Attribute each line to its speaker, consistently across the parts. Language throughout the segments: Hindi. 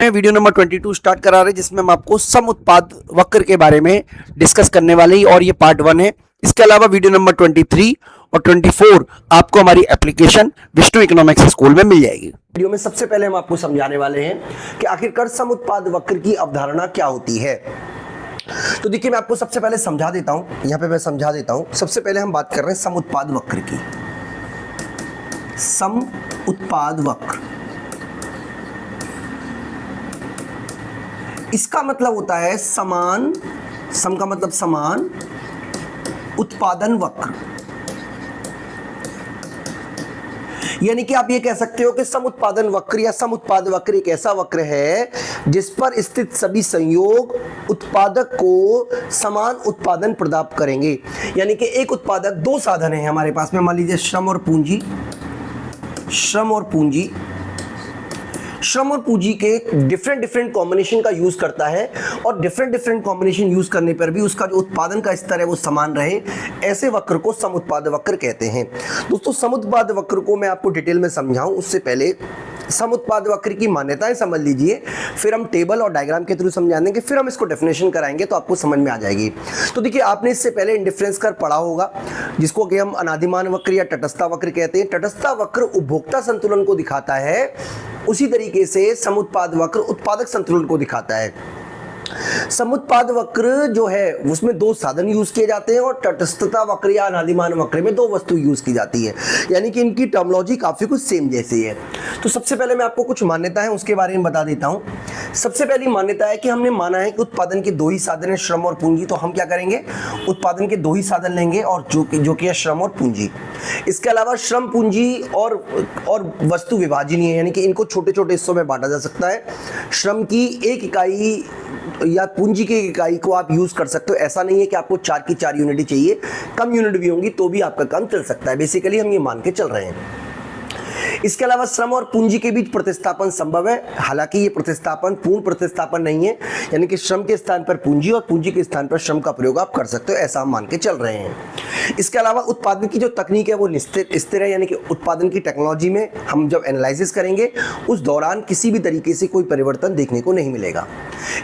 Speaker 1: में वीडियो नंबर 22 स्टार्ट करा रहे हैं, जिसमें हम आपको सम उत्पाद वक्र के बारे में डिस्कस करने वाले हैं और ये पार्ट 1 है। इसके अलावा वीडियो नंबर 23 और 24 आपको हमारी एप्लीकेशन विष्णु इकोनॉमिक्स स्कूल में मिल जाएगी। वीडियो में सबसे पहले हम आपको समझाने वाले हैं कि आखिरकार सम उत्पाद वक्र की अवधारणा क्या होती है। तो देखिए, मैं आपको सबसे पहले समझा देता हूं, यहां पे मैं समझा देता हूं। सबसे पहले हम बात कर रहे हैं सम उत्पाद वक्र की। सम उत्पाद वक्र, इसका मतलब होता है समान, सम का मतलब समान उत्पादन वक्र। यानी कि आप ये कह सकते हो कि सम उत्पादन वक्र या सम उत्पाद वक्र एक ऐसा वक्र है जिस पर स्थित सभी संयोग उत्पादक को समान उत्पादन प्रदान करेंगे। यानी कि एक उत्पादक, दो साधन है हमारे पास में, मान लीजिए श्रम और पूंजी। श्रम और पूंजी, श्रम और पूंजी के डिफरेंट कॉम्बिनेशन का यूज करता है और डिफरेंट कॉम्बिनेशन यूज करने पर भी उसका जो उत्पादन का स्तर है वो समान रहे, ऐसे वक्र को सम उत्पाद वक्र कहते हैं। दोस्तों, सम उत्पाद वक्र को मैं आपको डिटेल में समझाऊं उससे पहले सम उत्पाद वक्र की मान्यताएं समझ लीजिए, फिर हम टेबल और डायग्राम के थ्रू समझा देंगे, फिर हम इसको डेफिनेशन कराएंगे तो आपको समझ में आ जाएगी। तो देखिए, आपने इससे पहले इंडिफरेंस कर पढ़ा होगा, जिसको कि हम अनादिमान वक्र या तटस्थता वक्र कहते हैं। तटस्थता वक्र उपभोक्ता संतुलन को दिखाता है, उसी तरीके से सम उत्पाद वक्र उत्पादक संतुलन को दिखाता है। समुत्पाद वक्र जो है उसमें दो साधन यूज किए जाते हैं और तटस्थता वक्र या अनादिमान वक्र में दो वस्तु यूज की जाती है। यानी कि इनकी टर्मिनोलॉजी काफी कुछ सेम जैसी है। तो सबसे पहले मैं आपको कुछ मान्यता है उसके बारे में बता देता हूं। सबसे पहली मान्यता है कि हमने माना है कि उत्पादन के दो ही साधन है, श्रम और पूंजी। तो हम क्या करेंगे, उत्पादन के दो ही साधन लेंगे और जो कि है श्रम और पूंजी। इसके अलावा श्रम, पूंजी और वस्तु विभाजनीय है, यानी कि इनको छोटे छोटे हिस्सों में बांटा जा सकता है। श्रम की एक इकाई या पूंजी की इकाई को आप यूज कर सकते हो। ऐसा नहीं है कि आपको 4 की 4 यूनिट ही चाहिए, कम यूनिट भी होंगी तो भी आपका काम चल सकता है। बेसिकली हम ये मान के चल रहे हैं। इसके अलावा श्रम और पूंजी के बीच प्रतिस्थापन संभव है, हालांकि ये प्रतिस्थापन पूर्ण प्रतिस्थापन नहीं है, यानी कि श्रम के स्थान पर पूंजी और पूंजी के स्थान पर श्रम का प्रयोग आप कर सकते हो, ऐसा हम मान के चल रहे हैं। इसके अलावा उत्पादन की जो तकनीक है वो स्थिर है, यानी कि उत्पादन की टेक्नोलॉजी में हम जब एनालिसिस करेंगे उस दौरान किसी भी तरीके से कोई परिवर्तन देखने को नहीं मिलेगा।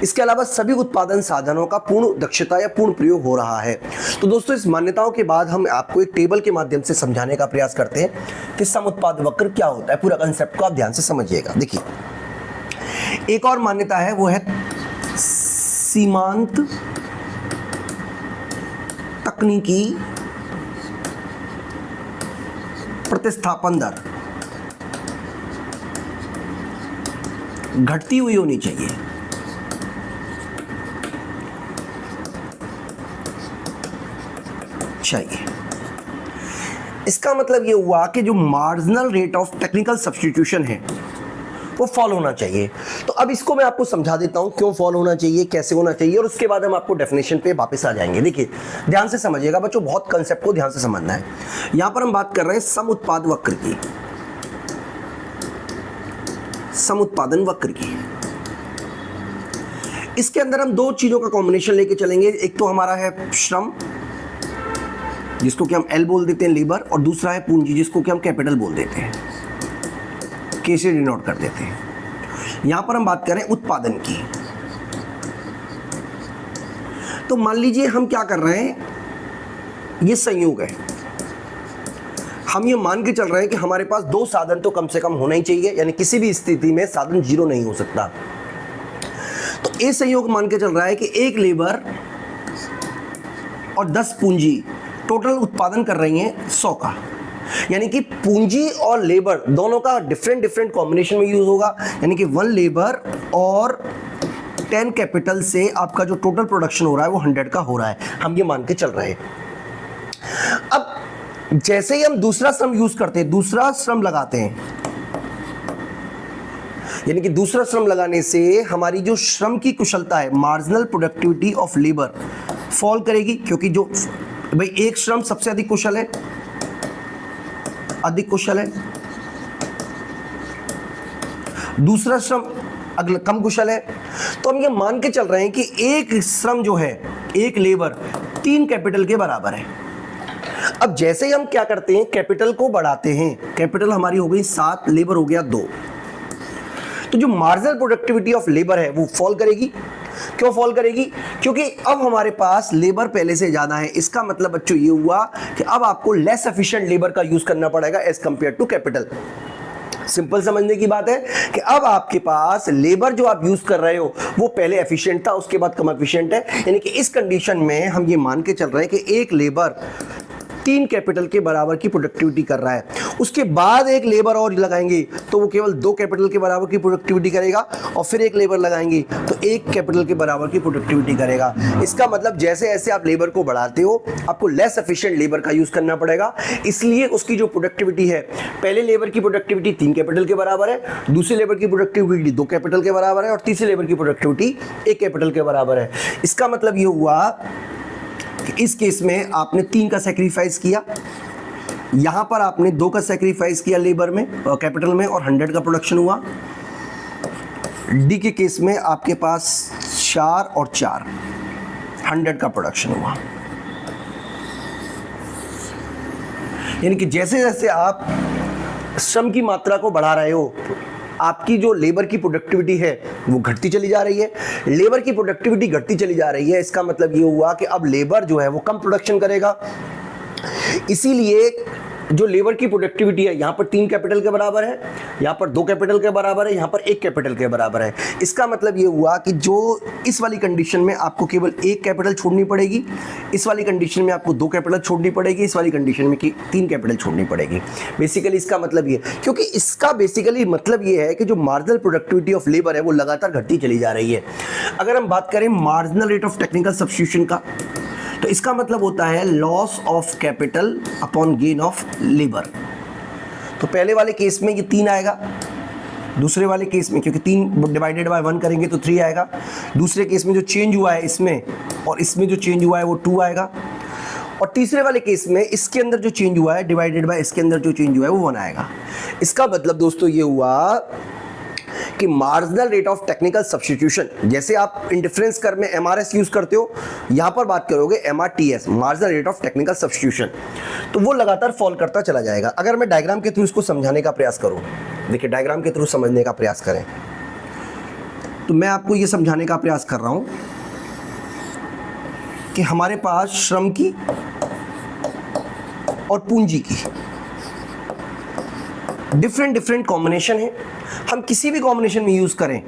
Speaker 1: इसके अलावा सभी उत्पादन साधनों का पूर्ण दक्षता या पूर्ण प्रयोग हो रहा है। तो दोस्तों, इस मान्यताओं के बाद हम आपको एक टेबल के माध्यम से समझाने का प्रयास करते हैं कि सम उत्पाद वक्र क्या होता है। पूरा कंसेप्ट को आप ध्यान से समझिएगा। देखिए, एक और मान्यता है वो है सीमांत तकनीकी प्रतिस्थापन दर घटती हुई होनी चाहिए। इसका मतलब ये हुआ कि जो marginal rate of technical substitution है वो फॉल होना चाहिए। तो अब इसको मैं आपको समझा देता हूं क्यों फॉल होना चाहिए, कैसे होना चाहिए, और उसके बाद हम आपको डेफिनेशन पे वापस आ जाएंगे। देखिए, ध्यान से समझिएगा बच्चों, बहुत कंसेप्ट को ध्यान से समझना है। यहां पर हम बात कर रहे हैं सम उत्पाद वक्र की, सम उत्पादन वक्र की। इसके अंदर हम दो चीजों का कॉम्बिनेशन लेके चलेंगे। एक तो हमारा है श्रम, जिसको कि हम एल बोल देते हैं, लेबर, और दूसरा है पूंजी, जिसको कि हम कैपिटल बोल देते हैं, के से डिनोट कर देते हैं। यहां पर हम बात करें उत्पादन की। तो मान लीजिए हम क्या कर रहे हैं, ये संयोग है, हम ये मान के चल रहे हैं कि हमारे पास दो साधन तो कम से कम होना ही चाहिए, यानी किसी भी स्थिति में साधन जीरो नहीं हो सकता। तो ये संयोग मान के चल रहा है कि एक लेबर और 10 पूंजी टोटल उत्पादन कर रही हैं 100 का, यानी कि पूंजी और लेबर दोनों का डिफरेंट कॉम्बिनेशन में यूज होगा, यानी कि 1 लेबर और 10 कैपिटल से आपका जो टोटल प्रोडक्शन हो रहा है वो 100 का हो रहा है, हम ये मान के चल रहे हैं। अब जैसे ही हम दूसरा श्रम यूज करते हैं, दूसरा श्रम लगाते हैं, यानी कि दूसरा श्रम लगाने से हमारी जो श्रम की कुशलता है, marginal productivity of labour fall करेगी, क्योंकि जो भाई एक श्रम सबसे अधिक कुशल है, दूसरा श्रम अगला कम कुशल है। तो हम ये मान के चल रहे हैं कि एक श्रम जो है, एक लेबर 3 कैपिटल के बराबर है। अब जैसे ही हम क्या करते हैं, कैपिटल को बढ़ाते हैं, कैपिटल हमारी हो गई 7, लेबर हो गया 2, तो जो मार्जिनल प्रोडक्टिविटी ऑफ लेबर है वो फॉल करेगी। क्यों फॉल करेगी? क्योंकि अब हमारे पास लेबर पहले से ज्यादा है। इसका मतलब बच्चों ये हुआ कि अब आपको लेस एफिशिएंट लेबर का यूज करना पड़ेगा as compare to capital. Simple समझने की बात है कि अब आपके पास लेबर जो आप यूज कर रहे हो वो पहले एफिशिएंट था, उसके बाद कम एफिशिएंट है। यानी कि इस कंडीशन में हम ये मान के चल रहे हैं कि एक लेबर 3 कैपिटल के बराबर की प्रोडक्टिविटी कर रहा है, उसके बाद एक लेबर और लगाएंगे तो वो केवल 2 कैपिटल के बराबर की प्रोडक्टिविटी करेगा, और फिर एक लेबर लगाएंगे तो 1 कैपिटल के बराबर की प्रोडक्टिविटी करेगा। इसका मतलब जैसे जैसे आप लेबर को बढ़ाते हो आपको लेस एफिशिएंट लेबर का यूज करना पड़ेगा, इसलिए उसकी जो प्रोडक्टिविटी है, पहले लेबर की प्रोडक्टिविटी 3 कैपिटल के बराबर है, दूसरे लेबर की प्रोडक्टिविटी 2 कैपिटल के बराबर है, और तीसरे लेबर की प्रोडक्टिविटी 1 कैपिटल के बराबर है। इसका मतलब ये हुआ कि इस केस में आपने 3 का सैक्रिफाइस किया, यहां पर आपने 2 का सैक्रिफाइस किया लेबर में, कैपिटल में, और 100 का प्रोडक्शन हुआ। डी के केस में आपके पास 4 और 4 100 का प्रोडक्शन हुआ। यानी कि जैसे जैसे आप श्रम की मात्रा को बढ़ा रहे हो आपकी जो लेबर की प्रोडक्टिविटी है वो घटती चली जा रही है। लेबर की प्रोडक्टिविटी घटती चली जा रही है, इसका मतलब ये हुआ कि अब लेबर जो है वो कम प्रोडक्शन करेगा। इसीलिए जो लेबर की प्रोडक्टिविटी है यहाँ पर 3 कैपिटल के बराबर है, यहाँ पर 2 कैपिटल के बराबर है, यहाँ पर 1 कैपिटल के बराबर है। इसका मतलब ये हुआ कि जो इस वाली कंडीशन में आपको केवल 1 कैपिटल छोड़नी पड़ेगी, इस वाली कंडीशन में आपको 2 कैपिटल छोड़नी पड़ेगी, इस वाली कंडीशन में 3 कैपिटल छोड़नी पड़ेगी। बेसिकली इसका मतलब ये, क्योंकि इसका बेसिकली मतलब ये है कि जो मार्जिनल प्रोडक्टिविटी ऑफ लेबर है वो लगातार घटती चली जा रही है। अगर हम बात करें marginal rate of technical substitution का, तो इसका मतलब होता है loss of capital upon gain of labour. तो पहले वाले केस में ये 3 आएगा, दूसरे वाले केस में क्योंकि 3 डिवाइडेड बाय 1 करेंगे तो 3 आएगा, दूसरे केस में जो चेंज हुआ है इसमें और इसमें जो चेंज हुआ है वो 2 आएगा, और तीसरे वाले केस में इसके अंदर जो चेंज हुआ है डिवाइडेड बाय इसके अंदर जो चेंज हुआ है वो 1 आएगा। इसका मतलब दोस्तों ये हुआ कि marginal rate of technical substitution, जैसे आप इंडिफरेंस कर्व में एमआरएस यूज करते हो, यहां पर बात करोगे MRTS, marginal rate of technical substitution, तो वो लगातार फॉल करता चला जाएगा। अगर मैं डायग्राम के थ्रू इसको समझाने का प्रयास करूं, देखिए डायग्राम के थ्रू समझने का प्रयास करें, तो मैं आपको ये समझाने का प्रयास कर रहा हूं कि हमारे पास श्रम की और पूंजी की डिफरेंट कॉम्बिनेशन है। हम किसी भी कॉम्बिनेशन में यूज करें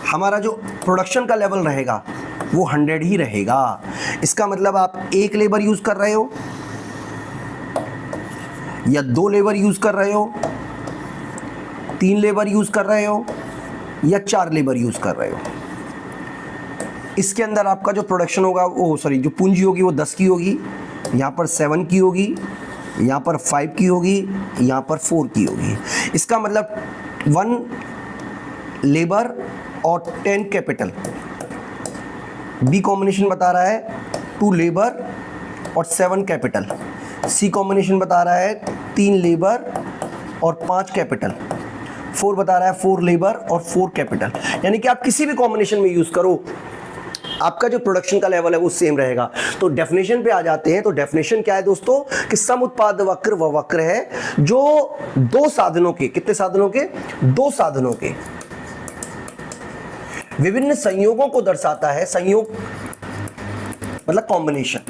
Speaker 1: हमारा जो प्रोडक्शन का लेवल रहेगा वो 100 ही रहेगा। इसका मतलब आप 1 लेबर यूज कर रहे हो या 2 लेबर यूज कर रहे हो, 3 लेबर यूज कर रहे हो या 4 लेबर यूज कर रहे हो, इसके अंदर आपका जो प्रोडक्शन होगा वो जो पूंजी होगी वो 10 की होगी, यहाँ पर 7 की होगी, यहाँ पर 5 की होगी, यहाँ पर 4 की होगी। इसका मतलब 1 लेबर और 10 कैपिटल। बी कॉम्बिनेशन बता रहा है 2 लेबर और 7 कैपिटल। सी कॉम्बिनेशन बता रहा है 3 लेबर और 5 कैपिटल। 4 बता रहा है 4 लेबर और 4 कैपिटल। यानी कि आप किसी भी कॉम्बिनेशन में यूज करो आपका जो प्रोडक्शन का लेवल है वो सेम रहेगा। तो डेफिनेशन पे आ जाते हैं। तो डेफिनेशन क्या है दोस्तों कि सम उत्पाद वक्र वह वक्र है जो 2 साधनों के, कितने साधनों के? 2 साधनों के विभिन्न संयोगों को दर्शाता है। संयोग मतलब कॉम्बिनेशन,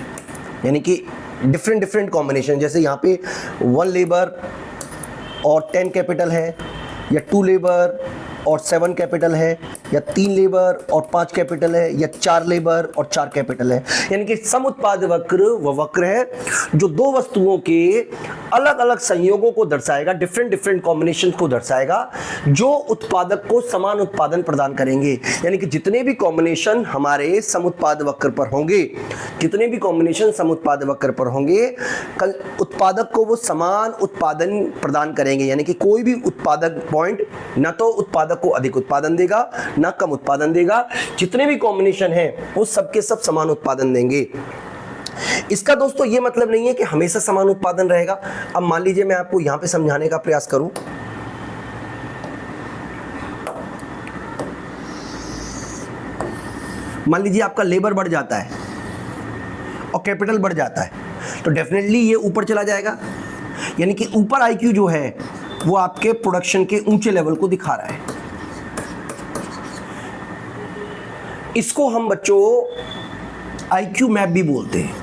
Speaker 1: यानी कि डिफरेंट कॉम्बिनेशन। जैसे यहाँ पे 1 लेबर और 10 कैपिटल है, या 2 लेबर और 7 कैपिटल है, या 3 लेबर और 5 कैपिटल है, या 4 लेबर और 4 कैपिटल है। यानी कि सम उत्पाद वक्र वह वक्र है जो 2 वस्तुओं के अलग अलग संयोगों को दर्शाएगा, डिफरेंट कॉम्बिनेशन को दर्शाएगा, जो उत्पादक को समान उत्पादन प्रदान करेंगे। यानी कि जितने भी कॉम्बिनेशन हमारे समुत्पाद वक्र पर होंगे, जितने भी कॉम्बिनेशन समुत्पाद वक्र पर होंगे, कल उत्पादक को वो समान उत्पादन प्रदान करेंगे। यानी कि कोई भी उत्पादक पॉइंट न तो उत्पादक को अधिक उत्पादन देगा ना कम उत्पादन देगा। जितने भी कॉम्बिनेशन हैं वो सबके सब समान उत्पादन देंगे। इसका दोस्तों ये मतलब नहीं है कि हमेशा समान उत्पादन रहेगा। अब मान लीजिए मैं आपको यहां पे समझाने का प्रयास करूं, मान लीजिए आपका लेबर बढ़ जाता है और कैपिटल बढ़ जाता है, तो डेफिनेटली ये ऊपर चला जाएगा। यानी कि ऊपर आईक्यू जो है वो आपके प्रोडक्शन के ऊंचे लेवल को दिखा रहा है। इसको हम बच्चों आईक्यू मैप भी बोलते हैं,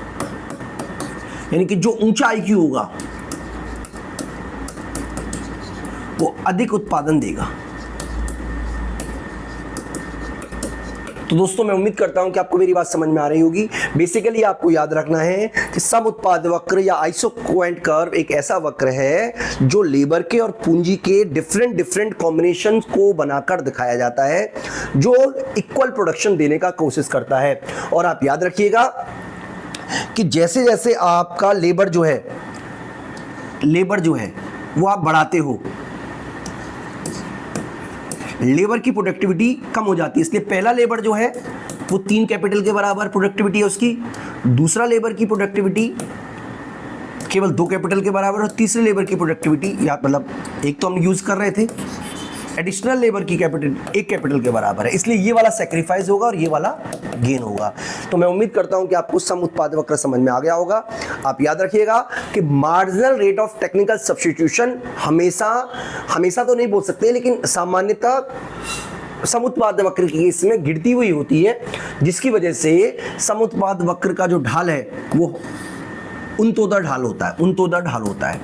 Speaker 1: यानी कि जो ऊंचा आईक्यू होगा वो अधिक उत्पादन देगा। तो दोस्तों मैं उम्मीद करता हूं कि आपको मेरी बात समझ में आ रही होगी। बेसिकली आपको याद रखना है कि सम उत्पाद वक्र या आइसोक्वेंट कर्व एक ऐसा वक्र है जो लेबर के और पूंजी के डिफरेंट कॉम्बिनेशन को बनाकर दिखाया जाता है, जो इक्वल प्रोडक्शन देने का कोशिश करता है। और आप याद रखिएगा कि जैसे जैसे आपका लेबर जो है वो आप बढ़ाते हो, लेबर की प्रोडक्टिविटी कम हो जाती है। इसलिए पहला लेबर जो है वो 3 कैपिटल के बराबर प्रोडक्टिविटी है उसकी, दूसरा लेबर की प्रोडक्टिविटी केवल 2 कैपिटल के बराबर, और तीसरे लेबर की प्रोडक्टिविटी या मतलब एक तो हम यूज कर रहे थे एडिशनल लेबर की कैपिटल 1 कैपिटल के बराबर है। इसलिए ये वाला सेक्रीफाइस होगा और ये वाला गेन होगा। तो मैं उम्मीद करता हूं कि आपको सम उत्पाद वक्र समझ में आ गया होगा। आप याद रखिएगा कि marginal rate of technical substitution हमेशा तो नहीं बोल सकते, लेकिन सामान्यतः समुत्पाद वक्र की इसमें गिरती हुई होती है, जिसकी वजह से समुत्पाद वक्र का जो ढाल है वो उनतोदर ढाल होता है,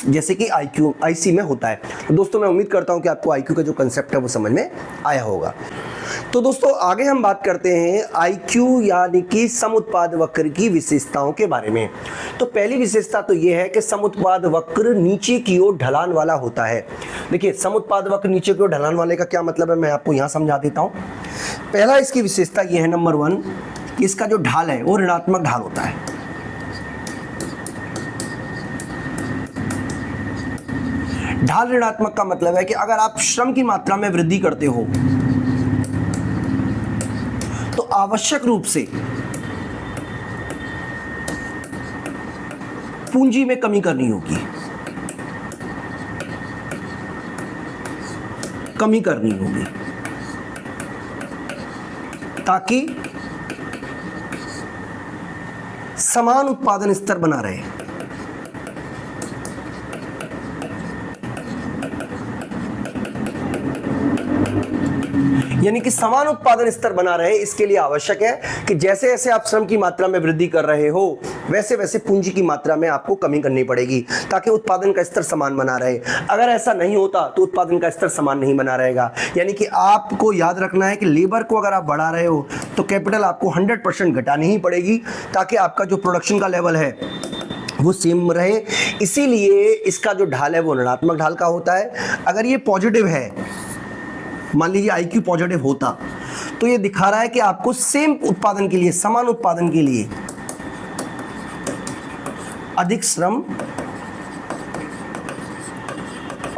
Speaker 1: जैसे कि आईसी में होता है। तो दोस्तों मैं उम्मीद करता हूं कि आपको आईक्यू का जो कंसेप्ट है वो समझ में आया होगा। तो दोस्तों आगे हम बात करते हैं आईक्यू यानी कि समुत्पाद वक्र की विशेषताओं के बारे में। तो पहली विशेषता तो ये है कि समुत्पाद वक्र नीचे की ओर ढलान वाला होता है। देखिए समुत्पाद वक्र नीचे की ओर ढलान वाले का क्या मतलब है, मैं आपको यहां समझा देता हूं। पहला इसकी विशेषता ये है, नंबर 1, कि इसका जो ढाल है वो ऋणात्मक ढाल होता है। ढाल ऋणात्मक का मतलब है कि अगर आप श्रम की मात्रा में वृद्धि करते हो तो आवश्यक रूप से पूंजी में कमी करनी होगी, ताकि समान उत्पादन स्तर बना रहे। यानी कि समान उत्पादन स्तर बना रहे, इसके लिए आवश्यक है कि जैसे जैसे आप श्रम की मात्रा में वृद्धि कर रहे हो वैसे वैसे पूंजी की मात्रा में आपको कमी करनी पड़ेगी, ताकि उत्पादन का स्तर समान बना रहे। अगर ऐसा नहीं होता तो उत्पादन का स्तर समान नहीं बना रहेगा। यानी कि आपको याद रखना है कि लेबर को अगर आप बढ़ा रहे हो तो कैपिटल आपको 100% घटानी ही पड़ेगी, ताकि आपका जो प्रोडक्शन का लेवल है वो सेम रहे। इसीलिए इसका जो ढाल है वो ऋणात्मक ढाल का होता है। अगर ये पॉजिटिव है, मान लीजिए आईक्यू पॉजिटिव होता, तो ये दिखा रहा है कि आपको सेम उत्पादन के लिए, समान उत्पादन के लिए अधिक श्रम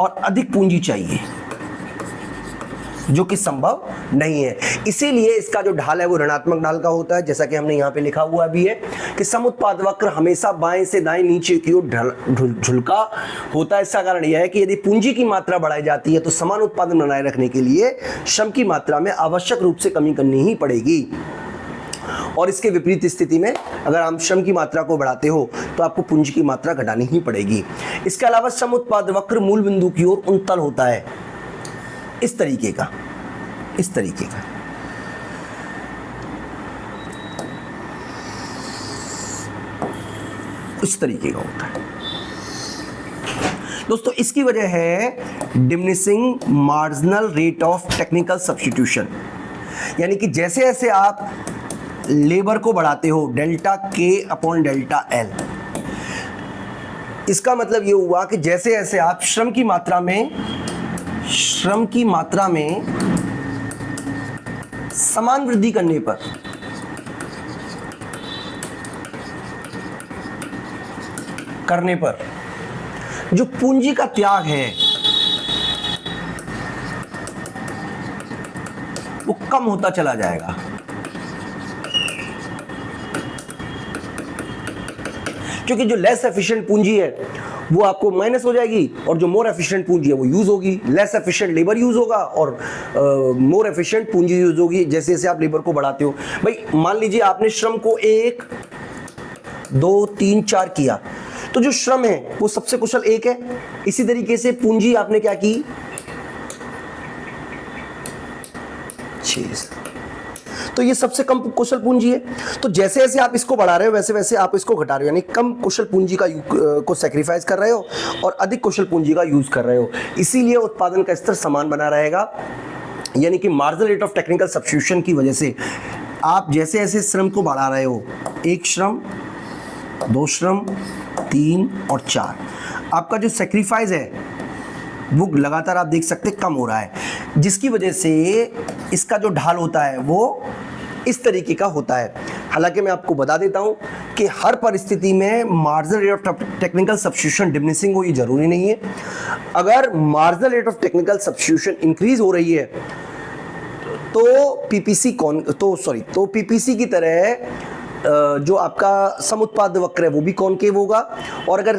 Speaker 1: और अधिक पूंजी चाहिए, जो कि संभव नहीं है। इसीलिए इसका जो ढाल है वो ऋणात्मक ढाल का होता है, जैसा कि हमने यहां पे लिखा हुआ भी है कि समुत्पाद वक्र हमेशा बाएं से दाएं नीचे की ओर झुलका होता है। इसका कारण यह है कि यदि पूंजी की मात्रा बढ़ाई जाती है तो समान उत्पादन बनाए रखने के लिए श्रम की मात्रा में आवश्यक रूप से कमी करनी ही पड़ेगी। और इसके विपरीत स्थिति में अगर आप श्रम की मात्रा को बढ़ाते हो तो आपको पूंजी की मात्रा घटानी ही पड़ेगी। इसके अलावा समुत्पाद वक्र मूल बिंदु की ओर उन्नत होता है, इस तरीके का होता है। दोस्तों इसकी वजह है diminishing marginal rate of technical substitution, यानी कि जैसे जैसे आप लेबर को बढ़ाते हो डेल्टा के अपॉन डेल्टा एल, इसका मतलब ये हुआ कि जैसे जैसे आप श्रम की मात्रा में समान वृद्धि करने पर जो पूंजी का त्याग है वो कम होता चला जाएगा। क्योंकि जो लेस एफिशिएंट पूंजी है वो आपको माइनस हो जाएगी और जो मोर एफिशिएंट पूंजी है वो यूज होगी। लेस एफिशिएंट लेबर यूज होगा और मोर एफिशिएंट पूंजी यूज होगी जैसे जैसे आप लेबर को बढ़ाते हो। भाई मान लीजिए आपने श्रम को 1 2 3 4 किया, तो जो श्रम है वो सबसे कुशल 1 है। इसी तरीके से पूंजी आपने क्या की 6। तो ये सबसे कम कुशल पूंजी है। तो जैसे जैसे आप इसको बढ़ा रहे हो वैसे वैसे आप इसको घटा रहे हो, यानी कम कुशल पूंजी को सैक्रिफाइस कर रहे हो और अधिक कुशल पूंजी का यूज कर रहे हो। इसीलिए उत्पादन का स्तर समान बना रहेगा। यानी कि marginal rate of technical substitution की वजह से आप जैसे जैसे श्रम को बढ़ा रहे हो, 1 श्रम, 2 श्रम, 3 और 4, आपका जो सैक्रिफाइस है वो लगातार आप देख सकते कम हो रहा है, जिसकी वजह से इसका जो ढाल होता है वो इस तरीके का होता है। हालांकि मैं आपको बता देता हूं कि हर परिस्थिति में marginal rate of technical substitution diminishing हो, ये जरूरी नहीं है। अगर marginal rate of technical substitution increase हो रही है तो पीपीसी की तरह जो आपका समुत्पाद वक्र है वो भी कॉनकेव होगा, और अगर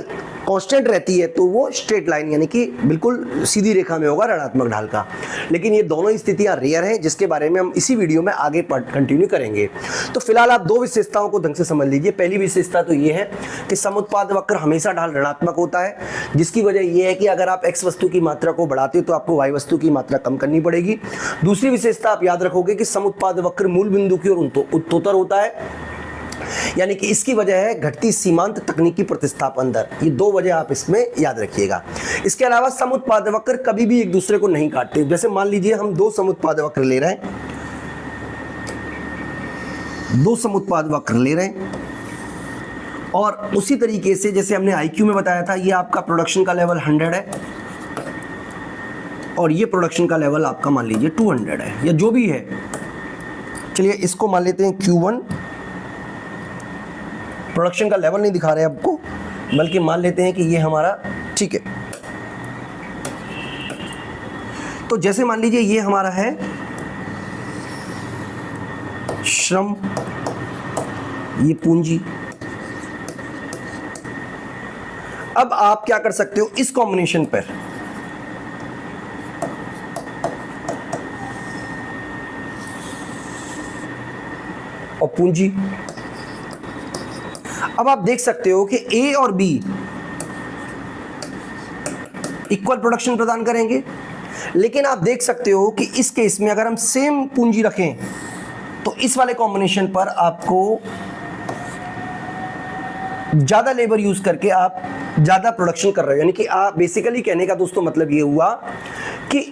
Speaker 1: कांस्टेंट रहती है तो वो स्ट्रेट लाइन यानी कि बिल्कुल सीधी रेखा में होगा ऋणात्मक ढाल का। लेकिन ये दोनों स्थितियां रेयर हैं, जिसके बारे में हम इसी वीडियो में आगे कंटिन्यू करेंगे। तो फिलहाल आप 2 विशेषताओं को ढंग से समझ लीजिए। पहली विशेषता तो ये है कि समुत्पाद वक्र हमेशा ढाल ऋणात्मक होता है, जिसकी वजह यह है कि अगर आप x वस्तु की मात्रा को बढ़ाते हो तो आपको y वस्तु की मात्रा कम करनी पड़ेगी। दूसरी विशेषता आप याद रखोगे कि समुत्पाद वक्र मूल बिंदु की ओर उत्तरोत्तर होता है, यानी कि इसकी वजह है घटती सीमांत तकनीकी प्रतिस्थापन दर। ये 2 वजह आप इसमें याद रखिएगा। इसके अलावा समुत्पाद वक्र कभी भी एक दूसरे को नहीं काटते। जैसे मान लीजिए हम 2 समुत्पाद वक्र ले रहे हैं, 2 समुत्पाद वक्र ले रहे हैं, और उसी तरीके से जैसे हमने आईक्यू में बताया था, ये आपका प्रोडक्शन का लेवल 100 है और ये प्रोडक्शन का लेवल आपका मान लीजिए 200 है या जो भी है। चलिए इसको मान लेते हैं Q1। प्रोडक्शन का लेवल नहीं दिखा रहे आपको, बल्कि मान लेते हैं कि ये हमारा, ठीक है। तो जैसे मान लीजिए ये हमारा है श्रम, ये पूंजी। अब आप क्या कर सकते हो इस कॉम्बिनेशन पर, और पूंजी। अब आप देख सकते हो कि ए और बी इक्वल प्रोडक्शन प्रदान करेंगे, लेकिन आप देख सकते हो कि इस केस में अगर हम सेम पूंजी रखें तो इस वाले कॉम्बिनेशन पर आपको ज्यादा लेबर यूज करके आप ज्यादा प्रोडक्शन कर रहे हो। यानी कि आप बेसिकली कहने का दोस्तों मतलब ये हुआ कि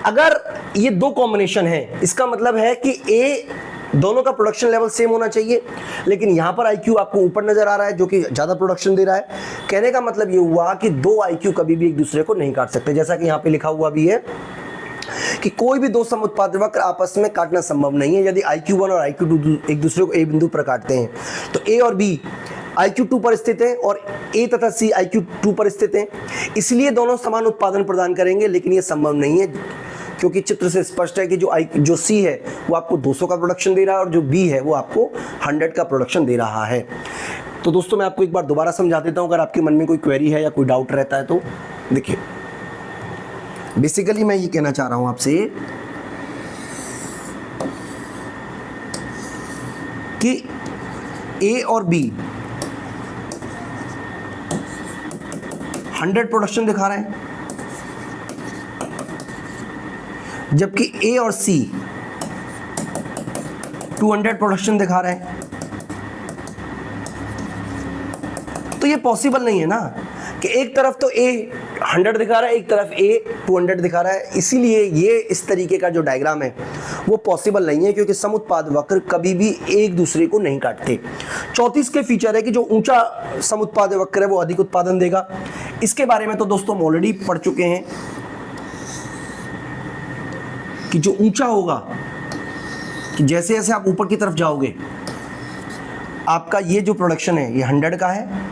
Speaker 1: अगर ये 2 कॉम्बिनेशन है, इसका मतलब है कि ए दोनों का प्रोडक्शन लेवल सेम होना चाहिए, लेकिन यहां पर आईक्यू आपको ऊपर नजर आ रहा है जो कि ज्यादा प्रोडक्शन दे रहा है। कहने का मतलब ये हुआ कि 2 आईक्यू कभी भी एक दूसरे को नहीं काट सकते। जैसा कि यहां पे लिखा हुआ भी है कि कोई भी 2 समुत्पाद वक्र आपस में काटना संभव नहीं है। यदि IQ1 और IQ2 एक दूसरे को ए बिंदु पर काटते हैं तो ए और बी IQ2 पर स्थित है और ए तथा सी IQ2 पर स्थित है, इसलिए दोनों समान उत्पादन प्रदान करेंगे। लेकिन ये संभव नहीं है, क्योंकि चित्र से स्पष्ट है कि जो सी है वो आपको 200 का प्रोडक्शन दे रहा है और जो बी है वो आपको 100 का प्रोडक्शन दे रहा है। तो दोस्तों मैं आपको एक बार दोबारा समझा देता हूं, अगर आपके मन में कोई क्वेरी है या कोई डाउट रहता है तो। देखिए बेसिकली मैं ये कहना चाह रहा हूं आपसे कि ए और बी 100 प्रोडक्शन दिखा रहे हैं, जबकि ए और सी 200 प्रोडक्शन दिखा रहे हैं। तो ये पॉसिबल नहीं है ना कि एक तरफ तो ए 100 दिखा रहा है, एक तरफ ए 200 दिखा रहा है। इसीलिए ये इस तरीके का जो डायग्राम है वो पॉसिबल नहीं है, क्योंकि समुत्पाद वक्र कभी भी एक दूसरे को नहीं काटते। 34 के फीचर है कि जो ऊंचा समुत्पाद वक्र है वो अधिक उत्पादन देगा। इसके बारे में तो दोस्तों हम ऑलरेडी पढ़ चुके हैं कि जो ऊंचा होगा, कि जैसे जैसे आप ऊपर की तरफ जाओगे आपका ये जो प्रोडक्शन है ये 100 का है।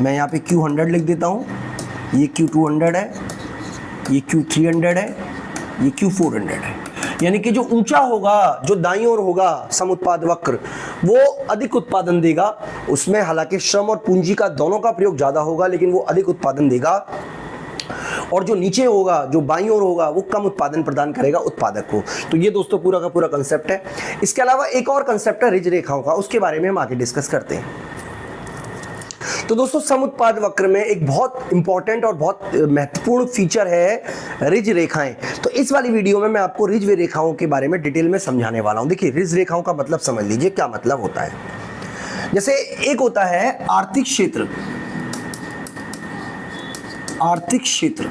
Speaker 1: मैं यहाँ पे Q100 लिख देता हूँ, ये Q200 है, ये Q300 है, ये Q400 है। यानी कि जो ऊंचा होगा, जो दाईं ओर होगा समुत्पाद वक्र, वो अधिक उत्पादन देगा। उसमें हालांकि श्रम और पूंजी का दोनों का प्रयोग ज़्यादा होगा, लेकिन वो अधिक उत्पादन देगा। और जो नीचे होगा, जो बाईं ओर होगा, वो कम उत्पादन प्रदान करेगा उत्पादक को। तो ये दोस्तों पूरा का पूरा कंसेप्ट है। इसके अलावा एक और कंसेप्ट है रिज रेखाओं का, उसके बारे में हम आगे डिस्कस करते हैं। तो दोस्तों समुत्पाद वक्र में एक बहुत इंपॉर्टेंट और बहुत महत्वपूर्ण फीचर है रिज रेखाएं। तो इस वाली वीडियो में मैं आपको रिज रेखाओं के बारे में डिटेल में समझाने वाला हूं। देखिए रिज रेखाओं का मतलब समझ लीजिए क्या मतलब होता है। जैसे एक होता है आर्थिक क्षेत्र, आर्थिक क्षेत्र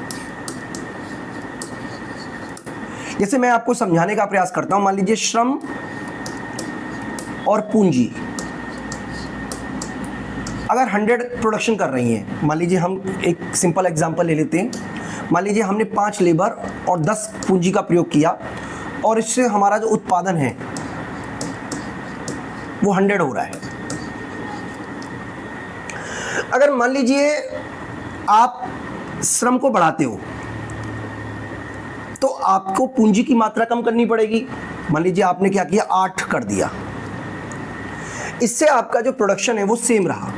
Speaker 1: जैसे मैं आपको समझाने का प्रयास करता हूं। मान लीजिए श्रम और पूंजी अगर 100 प्रोडक्शन कर रही हैं, मान लीजिए हम एक सिंपल एग्जांपल ले लेते हैं। मान लीजिए हमने 5 लेबर और 10 पूंजी का प्रयोग किया और इससे हमारा जो उत्पादन है वो 100 हो रहा है। अगर मान लीजिए आप श्रम को बढ़ाते हो तो आपको पूंजी की मात्रा कम करनी पड़ेगी। मान लीजिए आपने क्या किया, 8 कर दिया, इससे आपका जो प्रोडक्शन है वो सेम रहा।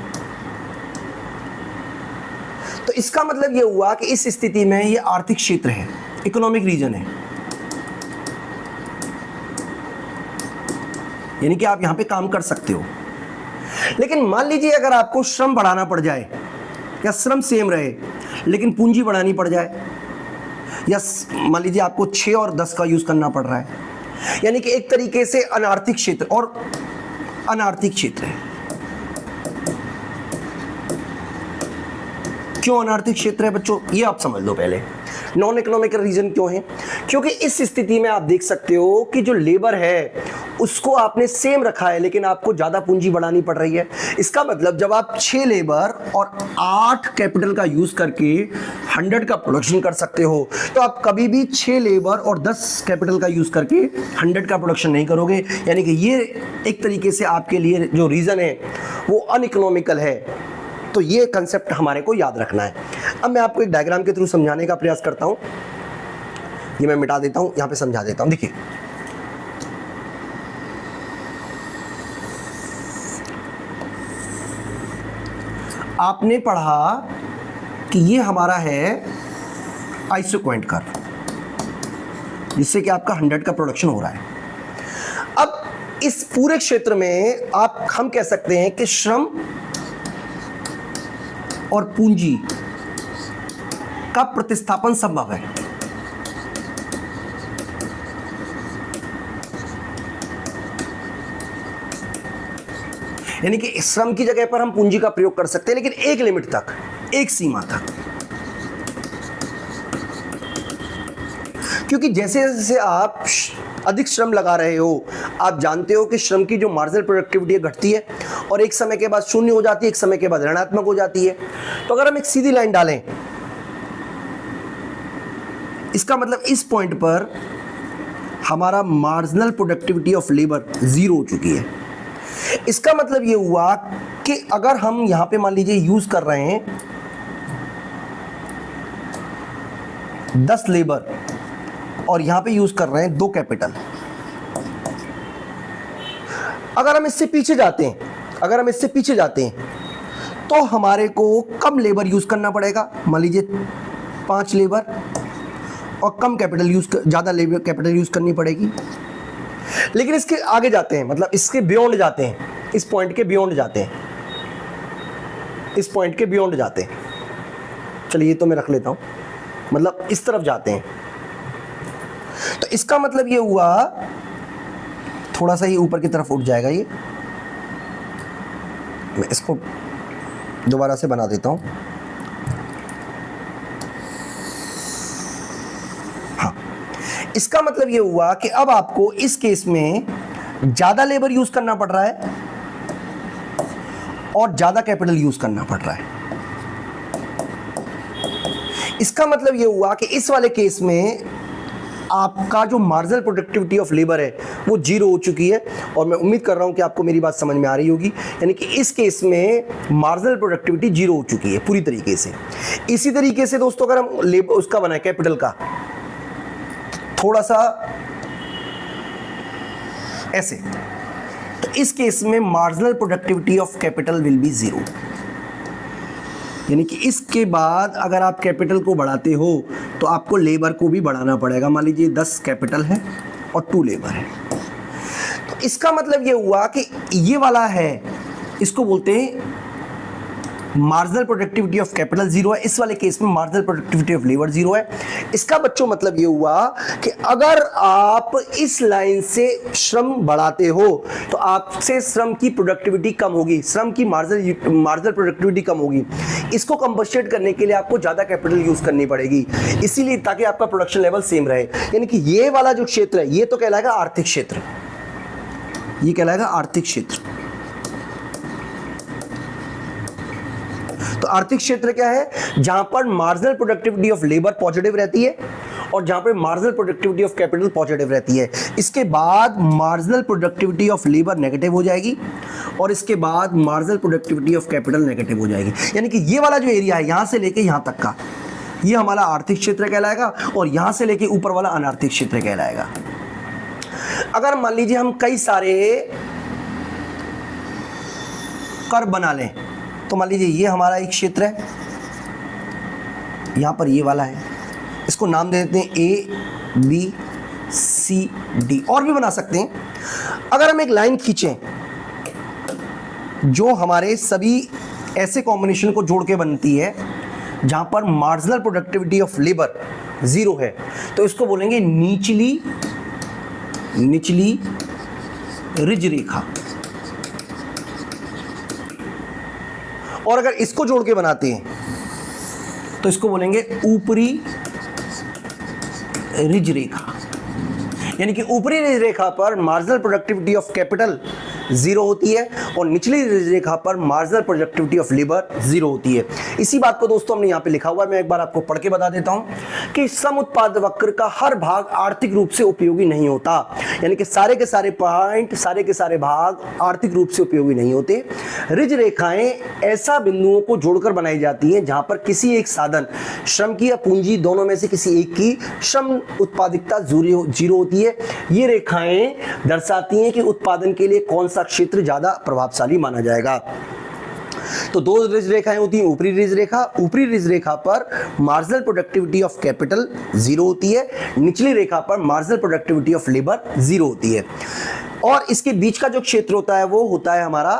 Speaker 1: तो इसका मतलब ये हुआ कि इस स्थिति में ये आर्थिक क्षेत्र है, इकोनॉमिक रीजन है, यानी कि आप यहां पे काम कर सकते हो। लेकिन मान लीजिए अगर आपको श्रम बढ़ाना पड़ जाए या श्रम सेम रहे लेकिन पूंजी बढ़ानी पड़ जाए, या मान लीजिए आपको 6 और 10 का यूज करना पड़ रहा है, यानी कि एक तरीके से अनार्थिक क्षेत्र और अनार्थिक क्षेत्र है। क्यों अनार्थिक क्षेत्र है बच्चों, ये आप समझ लो पहले। नॉन इकोनॉमिकल रीजन क्यों है? क्योंकि इस स्थिति में आप देख सकते हो कि जो लेबर है उसको आपने सेम रखा है लेकिन आपको ज्यादा पूंजी बढ़ानी पड़ रही है। इसका मतलब जब आप 6 लेबर और 8 कैपिटल का यूज करके 100 का प्रोडक्शन कर सकते हो, तो आप कभी भी 6 लेबर और 10 कैपिटल का यूज करके 100 का प्रोडक्शन नहीं करोगे। यानी कि ये एक तरीके से आपके लिए जो रीजन है वो अनइकोनॉमिकल है। तो ये कंसेप्ट हमारे को याद रखना है। अब मैं आपको एक डायग्राम के थ्रू समझाने का प्रयास करता हूं। ये मैं मिटा देता हूं, यहां पे समझा देता हूं। देखिए आपने पढ़ा कि ये हमारा है आइसोक्वांट कर्व, जिससे कि आपका 100 का प्रोडक्शन हो रहा है। अब इस पूरे क्षेत्र में हम कह सकते हैं कि श्रम और पूंजी का प्रतिस्थापन संभव है। यानी कि श्रम की जगह पर हम पूंजी का प्रयोग कर सकते हैं, लेकिन एक लिमिट तक, एक सीमा तक। क्योंकि जैसे जैसे आप अधिक श्रम लगा रहे हो, आप जानते हो कि श्रम की जो मार्जिनल प्रोडक्टिविटी घटती है और एक समय के बाद शून्य हो जाती है, एक समय के बाद ऋणात्मक हो जाती है। तो अगर हम एक सीधी लाइन डालें, इसका मतलब इस पॉइंट पर हमारा मार्जिनल प्रोडक्टिविटी ऑफ लेबर 0 हो चुकी है। इसका मतलब ये हुआ कि अगर हम यहां पे मान लीजिए यूज कर रहे हैं 10 लेबर और यहां पे यूज कर रहे हैं 2 कैपिटल, अगर हम इससे पीछे जाते हैं तो हमारे को कम लेबर यूज करना पड़ेगा। मान लीजिए 5 लेबर और कम कैपिटल ज़्यादा लेबर कैपिटल यूज करनी पड़ेगी। लेकिन इसके आगे जाते हैं, मतलब इसके बियॉन्ड जाते हैं, इस पॉइंट के बियॉन्ड जाते हैं, चलिए ये तो मैं रख लेता हूं, मतलब इस तरफ जाते हैं। तो इसका मतलब ये हुआ, थोड़ा सा ये ऊपर की तरफ उठ जाएगा। ये मैं इसको दोबारा से बना देता हूं। हाँ, इसका मतलब ये हुआ कि अब आपको इस केस में ज्यादा लेबर यूज करना पड़ रहा है और ज्यादा कैपिटल यूज करना पड़ रहा है। इसका मतलब ये हुआ कि इस वाले केस में आपका जो मार्जिनल प्रोडक्टिविटी ऑफ लेबर है वो 0 हो चुकी है। और मैं उम्मीद कर रहा हूं कि आपको मेरी बात समझ में आ रही होगी। यानी कि इस केस में मार्जिनल प्रोडक्टिविटी 0 हो चुकी है पूरी तरीके से। इसी तरीके से दोस्तों अगर हम लेबर उसका बनाए कैपिटल का, थोड़ा सा ऐसे, तो इस केस में marginal productivity of capital will be 0। यानी कि इसके बाद अगर आप कैपिटल को बढ़ाते हो तो आपको लेबर को भी बढ़ाना पड़ेगा। मान लीजिए 10 कैपिटल है और 2 लेबर है, तो इसका मतलब ये हुआ कि ये वाला है, इसको बोलते हैं मार्जिनल प्रोडक्टिविटी ऑफ कैपिटल 0 है, इस वाले केस में मार्जिनल प्रोडक्टिविटी ऑफ लेबर 0 है। इसका बच्चों मतलब ये हुआ कि अगर आप इस लाइन से श्रम बढ़ाते हो तो आपसे श्रम की प्रोडक्टिविटी कम होगी, श्रम की मार्जिनल प्रोडक्टिविटी कम होगी। इसको कंपनसेट करने के लिए आपको ज्यादा कैपिटल यूज करनी पड़ेगी, इसीलिए ताकि आपका प्रोडक्शन लेवल सेम रहे। यानी कि ये वाला जो क्षेत्र है ये तो कहलाएगा आर्थिक क्षेत्र, ये कहलाएगा आर्थिक क्षेत्र। तो आर्थिक क्षेत्र क्या है? जहां पर marginal productivity of labour positive रहती है और जहां पर marginal productivity of capital positive रहती है। इसके बाद marginal productivity of labour negative हो जाएगी और इसके बाद marginal productivity of capital negative हो जाएगी। यानी कि ये वाला जो एरिया है यहां से लेके यहां तक का, ये हमारा आर्थिक क्षेत्र कहलाएगा और यहां से लेके ऊपर वाला अनार्थिक क्षेत्र कहलाएगा। अगर मान लीजिए हम कई सारे कर बना लें, तो मान लीजिए ये हमारा एक क्षेत्र है, यहां पर ये वाला है, इसको नाम दे देते हैं A B C D, और भी बना सकते हैं। अगर हम एक लाइन खींचें जो हमारे सभी ऐसे कॉम्बिनेशन को जोड़ के बनती है जहां पर मार्जिनल प्रोडक्टिविटी ऑफ लेबर 0 है, तो इसको बोलेंगे निचली रिज रेखा। और अगर इसको जोड़ के बनाते हैं तो इसको बोलेंगे ऊपरी रिज रेखा। यानी कि ऊपरी रिज रेखा पर मार्जिनल प्रोडक्टिविटी ऑफ कैपिटल 0 होती है और निचली रिज रेखा पर मार्जिनल प्रोडक्टिविटी ऑफ लेबर 0 होती है। इसी बात को दोस्तों हमने यहाँ पे लिखा हुआ है, मैं एक बार आपको पढ़ के बता देता हूँ कि सम उत्पाद वक्र का हर भाग आर्थिक रूप से उपयोगी नहीं होता। यानी कि सारे के सारे पॉइंट, सारे के सारे भाग आर्थिक रूप से उपयोगी नहीं होते। रिज रेखाएं ऐसा बिंदुओं को जोड़कर बनाई जाती हैं जहां पर किसी एक साधन, श्रम की या पूंजी, दोनों में से किसी एक की श्रम उत्पादकता 0 होती है। ये रेखाएं दर्शाती हैं कि उत्पादन के लिए कौन सा क्षेत्र ज्यादा प्रभावशाली माना जाएगा। तो दो रिज रेखाएं होती हैं, ऊपरी रिज रेखा, ऊपरी रिज रेखा पर मार्जिनल प्रोडक्टिविटी ऑफ कैपिटल 0 होती है, निचली रेखा पर मार्जिनल प्रोडक्टिविटी ऑफ लेबर 0 होती है। और इसके बीच का जो क्षेत्र होता है वो होता है हमारा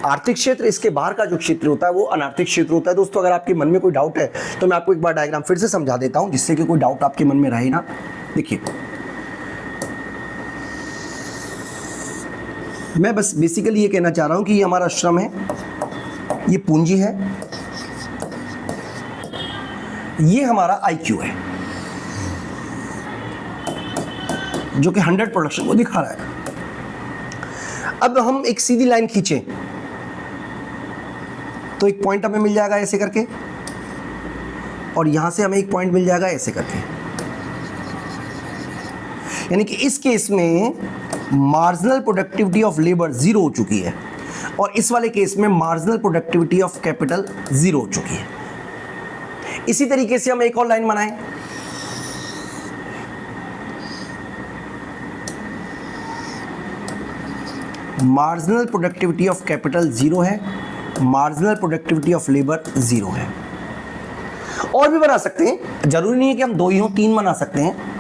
Speaker 1: आर्थिक क्षेत्र, इसके बाहर का जो क्षेत्र होता है वो अनार्थिक क्षेत्र होता है। दोस्तों अगर आपके मन में कोई डाउट है तो मैं आपको एक बार डायग्राम फिर से समझा देता हूं जिससे कि कोई डाउट आपके मन में रहे ना। देखिए, मैं बस बेसिकली ये कहना चाह रहा हूं कि ये हमारा श्रम है, ये पूंजी है, ये हमारा IQ है जो कि 100 प्रोडक्शन को दिखा रहा है। अब हम एक सीधी लाइन खींचें तो एक पॉइंट हमें मिल जाएगा ऐसे करके, और यहां से हमें एक पॉइंट मिल जाएगा ऐसे करके। यानी कि इस केस में मार्जिनल प्रोडक्टिविटी ऑफ लेबर 0 हो चुकी है और इस वाले केस में मार्जिनल प्रोडक्टिविटी ऑफ कैपिटल 0 हो चुकी है। इसी तरीके से हम एक और लाइन बनाएं, मार्जिनल प्रोडक्टिविटी ऑफ कैपिटल 0 है, मार्जिनल प्रोडक्टिविटी ऑफ लेबर 0 है। और भी बना सकते हैं, जरूरी नहीं है कि हम 2 ही हों, 3 बना सकते हैं।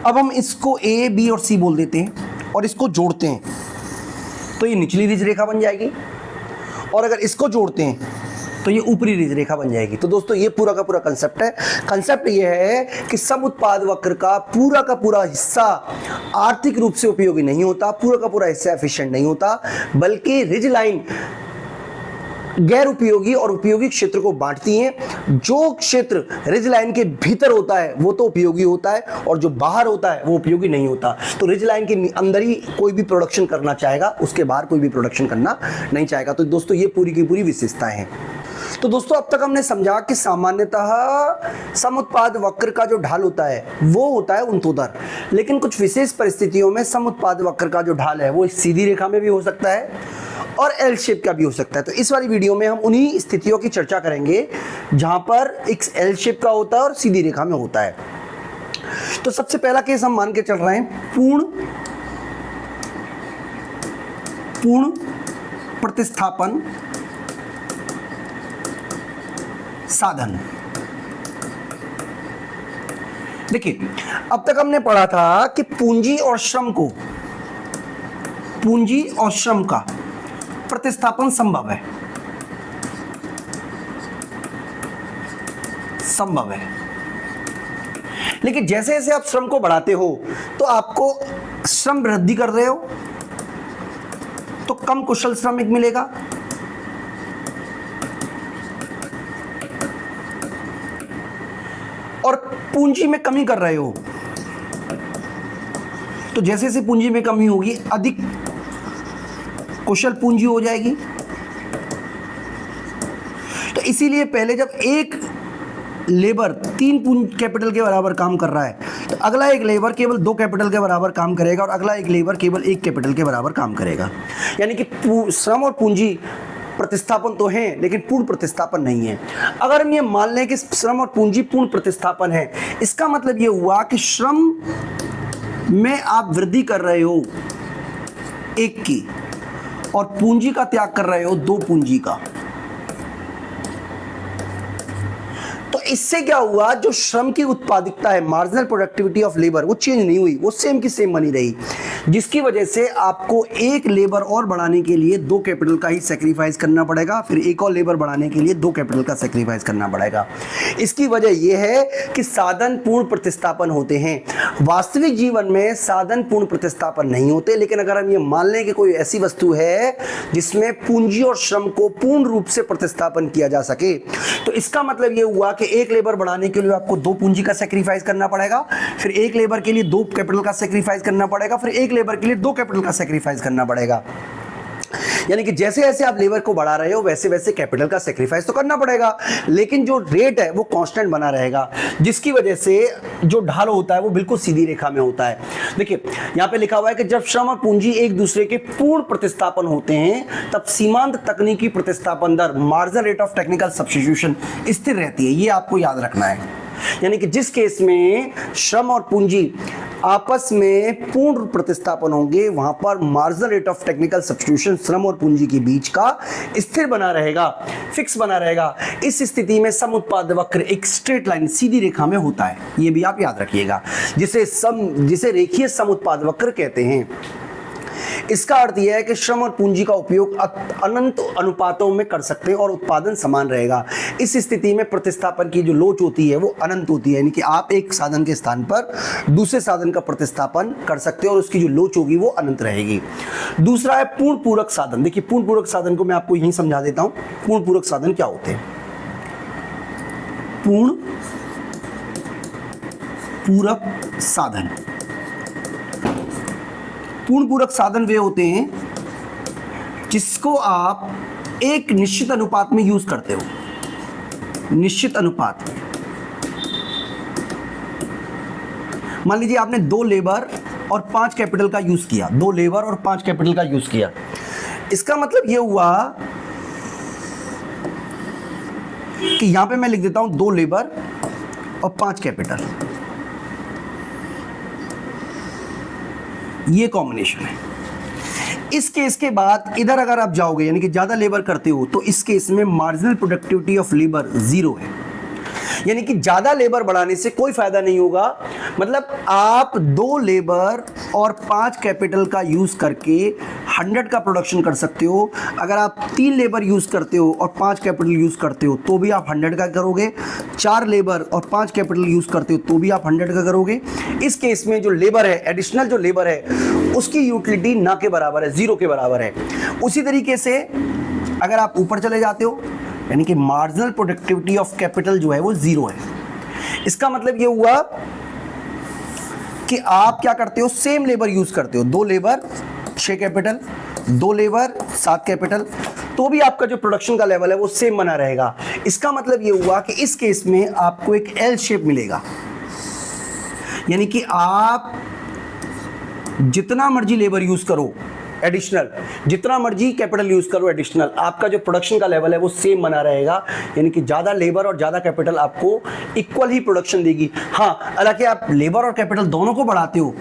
Speaker 1: अब हम इसको A, B और C बोल देते हैं और इसको जोड़ते हैं तो ये निचली रिज रेखा बन जाएगी, और अगर इसको जोड़ते हैं तो ये ऊपरी रिज रेखा बन जाएगी। तो दोस्तों ये पूरा का पूरा कंसेप्ट है। कंसेप्ट ये है कि सम उत्पाद वक्र का पूरा हिस्सा आर्थिक रूप से उपयोगी नहीं होता, पूरा का पूरा हिस्सा एफिशिएंट नहीं होता, बल्कि रिज लाइन गैर उपयोगी और उपयोगी क्षेत्र को बांटती हैं। जो क्षेत्र रिज लाइन के भीतर होता है वो तो उपयोगी होता है और जो बाहर होता है वो उपयोगी नहीं होता। तो रिज लाइन के अंदर ही कोई भी प्रोडक्शन करना चाहेगा, उसके बाहर कोई भी प्रोडक्शन करना नहीं चाहेगा। तो दोस्तों ये पूरी की पूरी विशेषताएं हैं। तो दोस्तों अब तक हमने समझा कि सामान्यतः सम उत्पाद वक्र का जो ढाल होता है वो होता है ऊर्ध्वाधर, लेकिन कुछ विशेष परिस्थितियों में सम उत्पाद वक्र का जो ढाल है वो सीधी रेखा में भी हो सकता है और एल शेप का भी हो सकता है। तो इस वाली वीडियो में हम उन्हीं स्थितियों की चर्चा करेंगे जहां पर एक एल शेप का होता है और सीधी रेखा में होता है। तो सबसे पहला केस हम मान के चल रहे हैं पूर्ण प्रतिस्थापन साधन। देखिए, अब तक हमने पढ़ा था कि पूंजी और श्रम को पूंजी और श्रम का प्रतिस्थापन संभव है, संभव है। लेकिन जैसे जैसे आप श्रम को बढ़ाते हो तो आपको श्रम वृद्धि कर रहे हो तो कम कुशल श्रमिक मिलेगा, और पूंजी में कमी कर रहे हो तो जैसे जैसे पूंजी में कमी होगी अधिक कुशल पूंजी हो जाएगी। तो इसीलिए पहले जब एक लेबर 3 कैपिटल के बराबर काम कर रहा है तो अगला एक लेबर केवल 2 कैपिटल के बराबर काम करेगा और अगला एक लेबर केवल 1 कैपिटल के बराबर काम करेगा। यानी कि श्रम और पूंजी प्रतिस्थापन तो है लेकिन पूर्ण प्रतिस्थापन नहीं है। अगर हम ये मान लें कि श्रम और पूंजी पूर्ण प्रतिस्थापन है, इसका मतलब ये हुआ कि श्रम में आप वृद्धि कर रहे हो 1 की और पूंजी का त्याग कर रहे हो 2 पूंजी का। तो इससे क्या हुआ, जो श्रम की उत्पादकता है, मार्जिनल प्रोडक्टिविटी ऑफ लेबर, वो चेंज नहीं हुई, वो सेम की सेम बनी रही, जिसकी वजह से आपको एक लेबर और बढ़ाने के लिए 2 कैपिटल का ही सेक्रीफाइस करना पड़ेगा, फिर एक और लेबर बढ़ाने के लिए 2 कैपिटल का सेक्रीफाइस करना पड़ेगा। इसकी वजह यह है कि साधन पूर्ण प्रतिस्थापन होते हैं। वास्तविक जीवन में साधन पूर्ण प्रतिस्थापन नहीं होते, लेकिन अगर हम ये मान लें कि कोई ऐसी वस्तु है जिसमें पूंजी और श्रम को पूर्ण रूप से प्रतिस्थापन किया जा सके, तो इसका मतलब ये हुआ कि एक लेबर बढ़ाने के लिए आपको 2 पूंजी का सेक्रीफाइस करना पड़ेगा, फिर एक लेबर के लिए 2 कैपिटल का सेक्रीफाइस करना पड़ेगा, फिर एक लेबर के लिए 2 कैपिटल का सेक्रीफाइस करना पड़ेगा। यानी कि जैसे जैसे आप लेबर को बढ़ा रहे हो वैसे वैसे कैपिटल का सेक्रीफाइस तो करना पड़ेगा, लेकिन जो रेट है वो कांस्टेंट बना रहेगा, जिसकी वजह से जो ढाल होता है वो बिल्कुल सीधी रेखा में होता है। देखिए यहाँ पे लिखा हुआ है कि जब श्रम और पूंजी एक दूसरे के पूर्ण प्रतिस्थापन होते हैं तब सीमांत तकनीकी प्रतिस्थापन दर, marginal rate of technical substitution, स्थिर रहती है। ये आपको याद रखना है। यानी कि जिस केस में श्रम और पूंजी आपस में पूर्ण प्रतिस्थापन होंगे वहां पर marginal rate of technical substitution श्रम और पूंजी के बीच का स्थिर बना रहेगा, फिक्स बना रहेगा। इस स्थिति में सम उत्पाद वक्र एक स्ट्रेट लाइन, सीधी रेखा में होता है। ये भी आप याद रखिएगा, जिसे रेखीय सम उत्पाद वक्र कहते हैं। इसका अर्थ यह है कि श्रम और पूंजी का उपयोग अनंत अनुपातों में कर सकते हैं और उत्पादन समान रहेगा। इस स्थिति में प्रतिस्थापन की जो लोच होती है वो अनंत होती है, यानी कि आप एक साधन के स्थान पर दूसरे साधन का प्रतिस्थापन कर सकते हैं और उसकी जो लोच होगी वो अनंत रहेगी। दूसरा है पूर्ण पूरक साधन। देखिए पूर्ण पूरक साधन को मैं आपको यहीं समझा देता हूं। पूर्ण पूरक साधन क्या होते हैं? पूर्ण पूरक साधन, पूर्ण पूरक साधन वे होते हैं जिसको आप एक निश्चित अनुपात में यूज करते हो। निश्चित अनुपात, मान लीजिए आपने 2 लेबर और 5 कैपिटल का यूज किया, 2 लेबर और 5 कैपिटल का यूज किया। इसका मतलब यह हुआ कि यहां पे मैं लिख देता हूं 2 लेबर और 5 कैपिटल, ये कॉम्बिनेशन है। इस केस के बाद इधर अगर आप जाओगे यानी कि ज्यादा लेबर करते हो तो इस केस में मार्जिनल प्रोडक्टिविटी ऑफ लेबर 0 है, यानी कि ज्यादा लेबर बढ़ाने से कोई फायदा नहीं होगा। मतलब आप 2 लेबर और 5 कैपिटल का यूज करके 100 का प्रोडक्शन कर सकते हो। अगर आप 3 लेबर यूज करते हो और 5 कैपिटल यूज करते हो तो भी आप 100 का करोगे। 4 लेबर और 5 कैपिटल यूज करते हो तो भी आप 100 का करोगे। इस केस में जो लेबर है, एडिशनल जो लेबर है, उसकी यूटिलिटी ना के बराबर है, 0 के बराबर है। उसी तरीके से अगर आप ऊपर चले जाते हो यानी कि मार्जिनल प्रोडक्टिविटी ऑफ कैपिटल जो है वो 0 है। इसका मतलब ये हुआ कि आप क्या करते हो, सेम लेबर यूज करते हो। 2 लेबर 6 कैपिटल, 2 लेबर 7 कैपिटल, तो भी आपका जो प्रोडक्शन का लेवल है वो सेम बना रहेगा। इसका मतलब ये हुआ कि इस केस में आपको एक एल शेप मिलेगा, यानी कि आप जितना मर्जी लेबर यूज करो एडिशनल, जितना मर्जी कैपिटल यूज करो एडिशनल, आपका जो प्रोडक्शन का लेवल है वो सेम बना रहेगा। यानी कि ज्यादा लेबर और ज्यादा कैपिटल आपको इक्वल ही प्रोडक्शन देगी। हाँ, हालांकि आप लेबर और कैपिटल दोनों को बढ़ाते हो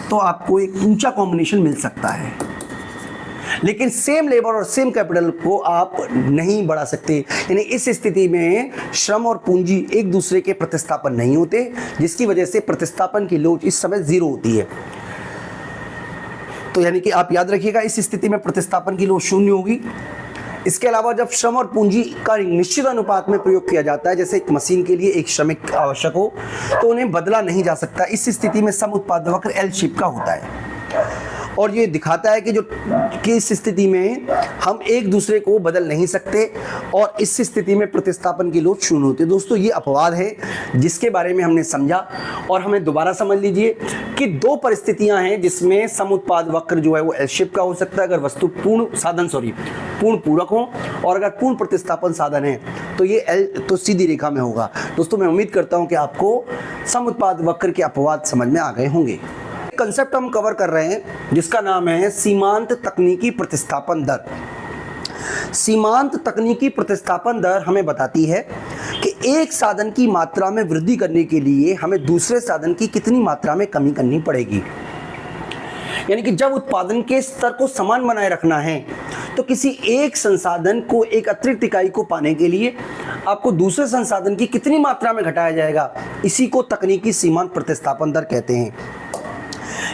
Speaker 1: तो आपको एक ऊंचा कॉम्बिनेशन मिल सकता है, लेकिन सेम लेबर और सेम कैपिटल को आप नहीं बढ़ा सकते। यानी इस स्थिति में श्रम और पूंजी एक दूसरे के प्रतिस्थापन नहीं होते, जिसकी वजह से प्रतिस्थापन की लोच इस समय 0 होती है। तो यानी कि आप याद रखिएगा इस स्थिति में प्रतिस्थापन की लोड शून्य होगी। इसके अलावा जब श्रम और पूंजी का निश्चित अनुपात में प्रयोग किया जाता है, जैसे एक मशीन के लिए एक श्रमिक आवश्यक हो, तो उन्हें बदला नहीं जा सकता। इस स्थिति में सम उत्पाद वक्र एल शेप का होता है और ये दिखाता है कि इस स्थिति में हम एक दूसरे को बदल नहीं सकते और इस स्थिति में प्रतिस्थापन की लोड शून्य होती है। दोस्तों ये अपवाद है जिसके बारे में हमने समझा और हमें दोबारा समझ लीजिए कि दो परिस्थितियां हैं जिसमें सम उत्पाद वक्र जो है वो एल शेप का हो सकता है अगर वस्तु पूर्ण पूरक हो, और अगर पूर्ण प्रतिस्थापन साधन है तो ये एल तो सीधी रेखा में होगा। दोस्तों मैं उम्मीद करता हूं कि आपको सम उत्पाद वक्र के अपवाद समझ में आ गए होंगे। कंसेप्ट हम कवर कर रहे हैं जिसका नाम है सीमांत तकनीकी प्रतिस्थापन दर। सीमांत तकनीकी प्रतिस्थापन दर हमें बताती है कि एक साधन की मात्रा में वृद्धि करने के लिए हमें दूसरे साधन की कितनी मात्रा में कमी करनी पड़ेगी। यानी कि जब उत्पादन के स्तर को समान बनाए रखना है तो किसी एक संसाधन को एक अतिरिक्त इकाई को पाने के लिए आपको दूसरे संसाधन की कितनी मात्रा में घटाया जाएगा, इसी को तकनीकी सीमांत प्रतिस्थापन दर कहते हैं।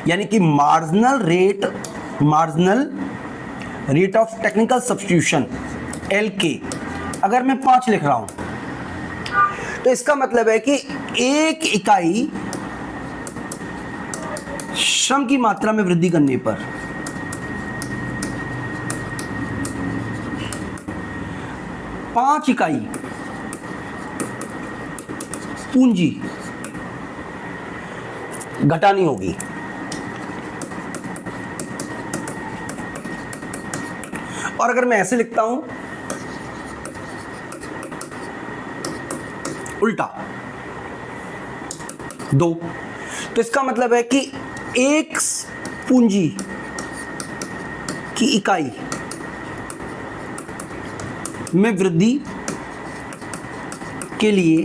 Speaker 1: यानी कि marginal rate of technical substitution LK अगर मैं 5 लिख रहा हूं तो इसका मतलब है कि एक इकाई श्रम की मात्रा में वृद्धि करने पर 5 इकाई पूंजी घटानी होगी। और अगर मैं ऐसे लिखता हूं उल्टा 2, तो इसका मतलब है कि एक पूंजी की इकाई में वृद्धि के लिए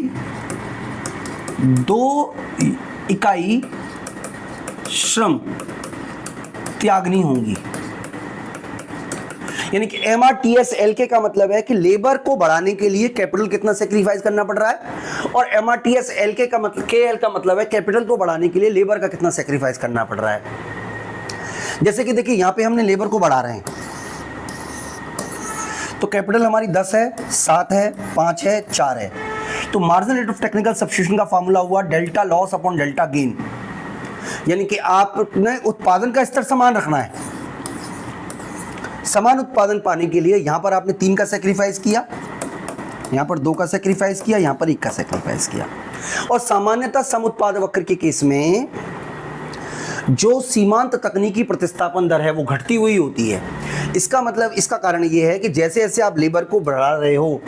Speaker 1: 2 इकाई श्रम त्यागनी होंगी। यानी कि MRTS LK का मतलब है कि लेबर को बढ़ाने के लिए कैपिटल कितना सेक्रीफाइस करना पड़ रहा है, और MRTS LK का मतलब KL का मतलब है कैपिटल को बढ़ाने के लिए लेबर का कितना सेक्रीफाइस करना पड़ रहा है। जैसे कि देखिए यहां पे हमने लेबर को बढ़ा रहे हैं तो कैपिटल हमारी 10 है, 7 है, 5 है, 4 है। तो marginal rate of technical substitution का फॉर्मूला हुआ delta loss upon delta gain. यानी कि आपने उत्पादन का स्तर समान रखना है। समान उत्पादन पाने के लिए यहां पर आपने 3 का सेक्रीफाइस किया, यहां पर 2 का सेक्रीफाइस किया, यहां पर 1 का सेक्रीफाइस किया। और सामान्यतः सम उत्पाद वक्र के केस में जो सीमांत तकनीकी प्रतिस्थापन दर है वो घटती हुई होती है। इसका मतलब, इसका कारण ये है कि जैसे जैसे आप लेबर को बढ़ा रहे हो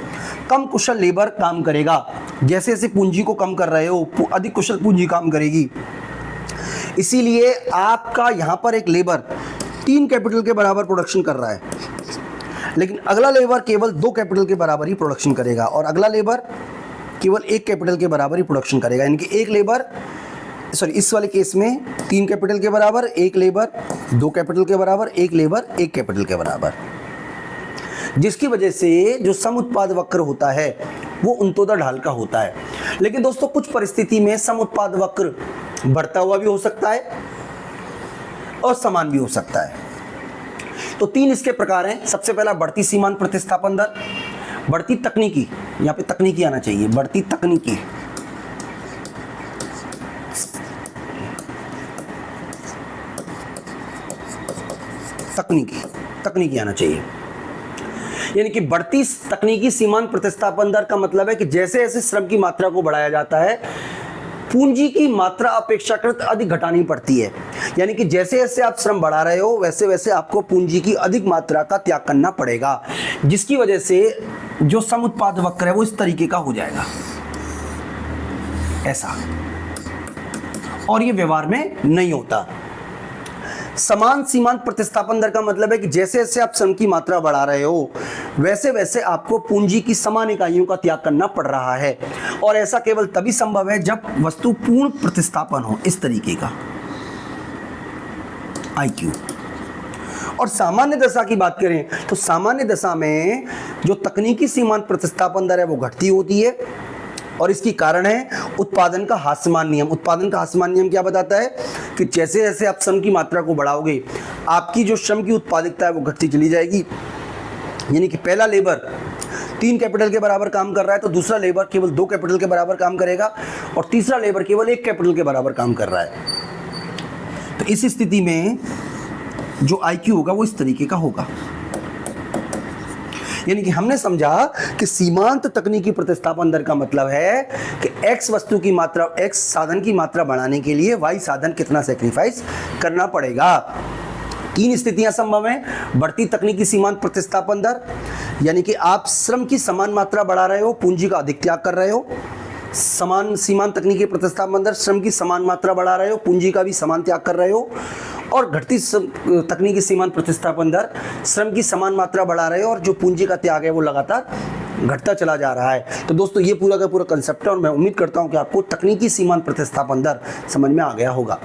Speaker 1: कम कुशल लेबर काम करेगा, जैसे जैसे पूंजी को कम कर रहे हो अधिक कुशल पूंजी काम करेगी। इसीलिए आपका यहां पर एक लेबर 3 कैपिटल के बराबर प्रोडक्शन कर रहा है, लेकिन अगला लेबर केवल 2 कैपिटल के बराबर ही प्रोडक्शन करेगा, और अगला लेबर केवल 1 कैपिटल के बराबर ही प्रोडक्शन करेगा। यानी कि एक लेबर, सॉरी इस वाले केस में 3 कैपिटल के बराबर, एक लेबर 2 कैपिटल के बराबर, एक लेबर 1 कैपिटल के बराबर, जिसकी वजह से जो सम उत्पाद वक्र होता है वो उंतोदर ढाल का होता है। लेकिन दोस्तों कुछ परिस्थिति में सम उत्पाद वक्र बढ़ता हुआ भी हो सकता है और समान भी हो सकता है। तो 3 इसके प्रकार हैं। सबसे पहला बढ़ती सीमांत प्रतिस्थापन दर, बढ़ती तकनीकी, यहां पे तकनीकी आना चाहिए, बढ़ती तकनीकी, तकनीकी आना चाहिए। यानी कि बढ़ती तकनीकी सीमांत प्रतिस्थापन दर का मतलब है कि जैसे जैसे श्रम की मात्रा को बढ़ाया जाता है पूंजी की मात्रा अपेक्षाकृत अधिक घटानी पड़ती है। यानी कि जैसे जैसे आप श्रम बढ़ा रहे हो वैसे वैसे आपको पूंजी की अधिक मात्रा का त्याग करना पड़ेगा, जिसकी वजह से जो सम उत्पाद वक्र है वो इस तरीके का हो जाएगा, ऐसा। और ये व्यवहार में नहीं होता। समान सीमांत प्रतिस्थापन दर का मतलब है कि जैसे जैसे आप श्रम की मात्रा बढ़ा रहे हो वैसे वैसे आपको पूंजी की समान इकाइयों का त्याग करना पड़ रहा है, और ऐसा केवल तभी संभव है जब वस्तु पूर्ण प्रतिस्थापन हो, इस तरीके का IQ। और सामान्य दशा की बात करें तो सामान्य दशा में जो तकनीकी सीमांत प्रतिस्थापन दर है वो घटती होती है, और इसकी कारण है उत्पादन का ह्रासमान नियम। उत्पादन का ह्रासमान नियम क्या बताता है कि जैसे जैसे आप श्रम की मात्रा को बढ़ाओगे आपकी जो श्रम की उत्पादकता है वो घटती चली जाएगी। यानी कि पहला लेबर 3 कैपिटल के बराबर काम कर रहा है तो दूसरा लेबर केवल 2 कैपिटल के बराबर काम करेगा और तीसरा लेबर केवल 1 कैपिटल के बराबर काम कर रहा है। तो इस स्थिति में जो IQ होगा वो इस तरीके का होगा। यानी कि हमने समझा कि सीमांत तकनीकी प्रतिस्थापन दर का मतलब है कि X वस्तु की मात्रा, X साधन की मात्रा बढ़ाने के लिए Y साधन कितना सेक्रीफाइस करना पड़ेगा। 3 स्थितियां संभव हैं। बढ़ती तकनीकी सीमांत प्रतिस्थापन दर, यानी कि आप श्रम की समान मात्रा बढ़ा रहे हो, पूंजी का अधिक त्याग कर रहे हो। समान सीमांत तकनीकी प्रतिस्थापन दर, श्रम की समान मात्रा बढ़ा रहे हो, पूंजी का भी समान त्याग कर रहे हो। और घटती तकनीकी सीमांत प्रतिस्थापन दर, श्रम की समान मात्रा बढ़ा रहे हो और जो पूंजी का त्याग है वो लगातार घटता चला जा रहा है। तो दोस्तों ये पूरा का पूरा कंसेप्ट है और मैं उम्मीद करता हूं कि आपको तकनीकी सीमांत प्रतिस्थापन दर समझ में आ गया होगा।